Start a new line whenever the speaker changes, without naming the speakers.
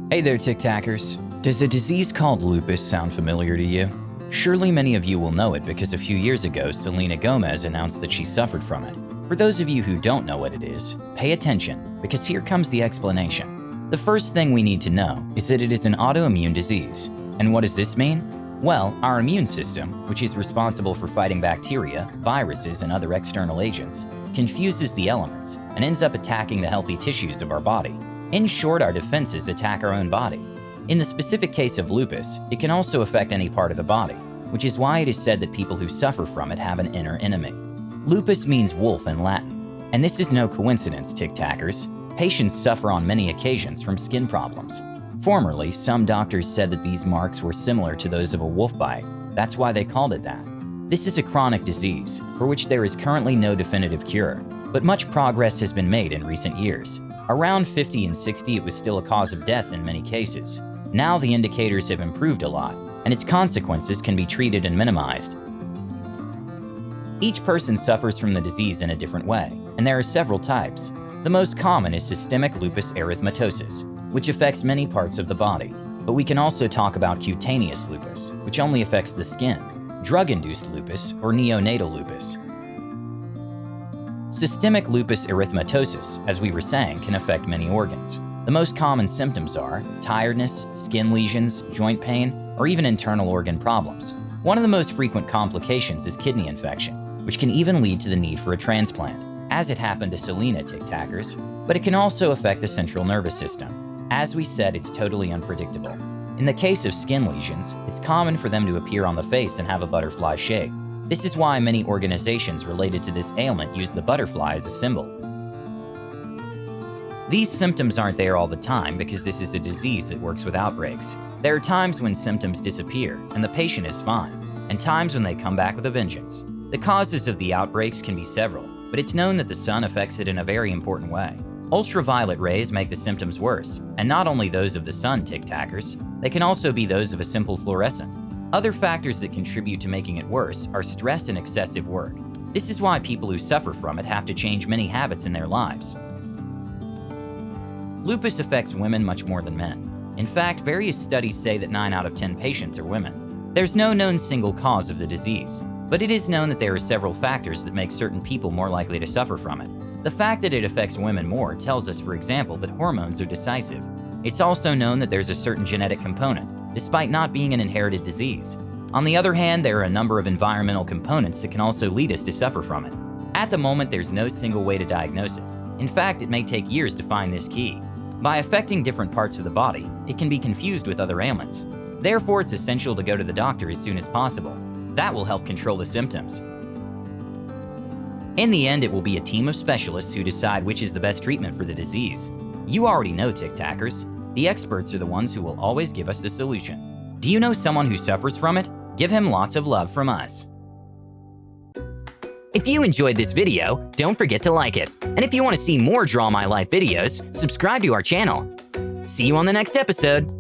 Hey there, TikTakers. Does a disease called lupus sound familiar to you? Surely many of you will know it because a few years ago, Selena Gómez announced that she suffered from it. For those of you who don't know what it is, pay attention, because here comes the explanation. The first thing we need to know is that it is an autoimmune disease. And what does this mean? Well, our immune system, which is responsible for fighting bacteria, viruses, and other external agents, confuses the elements and ends up attacking the healthy tissues of our body. In short, our defenses attack our own body. In the specific case of lupus, it can also affect any part of the body, which is why it is said that people who suffer from it have an inner enemy. Lupus means wolf in Latin, and this is no coincidence, TikTakers. Patients suffer on many occasions from skin problems. Formerly, some doctors said that these marks were similar to those of a wolf bite. That's why they called it that. This is a chronic disease, for which there is currently no definitive cure, but much progress has been made in recent years. Around 50 and 60, it was still a cause of death in many cases. Now the indicators have improved a lot, and its consequences can be treated and minimized. Each person suffers from the disease in a different way, and there are several types. The most common is systemic lupus erythematosus, which affects many parts of the body. But we can also talk about cutaneous lupus, which only affects the skin, drug-induced lupus, or neonatal lupus. Systemic lupus erythematosus, as we were saying, can affect many organs. The most common symptoms are tiredness, skin lesions, joint pain, or even internal organ problems. One of the most frequent complications is kidney infection, which can even lead to the need for a transplant, as it happened to Selena, TikTakers, but it can also affect the central nervous system. As we said, it's totally unpredictable. In the case of skin lesions, it's common for them to appear on the face and have a butterfly shape. This is why many organizations related to this ailment use the butterfly as a symbol. These symptoms aren't there all the time because this is a disease that works with outbreaks. There are times when symptoms disappear and the patient is fine, and times when they come back with a vengeance. The causes of the outbreaks can be several, but it's known that the sun affects it in a very important way. Ultraviolet rays make the symptoms worse, and not only those of the sun, TikTakers, they can also be those of a simple fluorescent. Other factors that contribute to making it worse are stress and excessive work. This is why people who suffer from it have to change many habits in their lives. Lupus affects women much more than men. In fact, various studies say that 9 out of 10 patients are women. There's no known single cause of the disease, but it is known that there are several factors that make certain people more likely to suffer from it. The fact that it affects women more tells us, for example, that hormones are decisive. It's also known that there's a certain genetic component, despite not being an inherited disease. On the other hand, there are a number of environmental components that can also lead us to suffer from it. At the moment, there's no single way to diagnose it. In fact, it may take years to find this key. By affecting different parts of the body, it can be confused with other ailments. Therefore, it's essential to go to the doctor as soon as possible. That will help control the symptoms. In the end, it will be a team of specialists who decide which is the best treatment for the disease. You already know, TikTakers. The experts are the ones who will always give us the solution. Do you know someone who suffers from it? Give him lots of love from us. If you enjoyed this video, don't forget to like it. And if you want to see more Draw My Life videos, subscribe to our channel. See you on the next episode.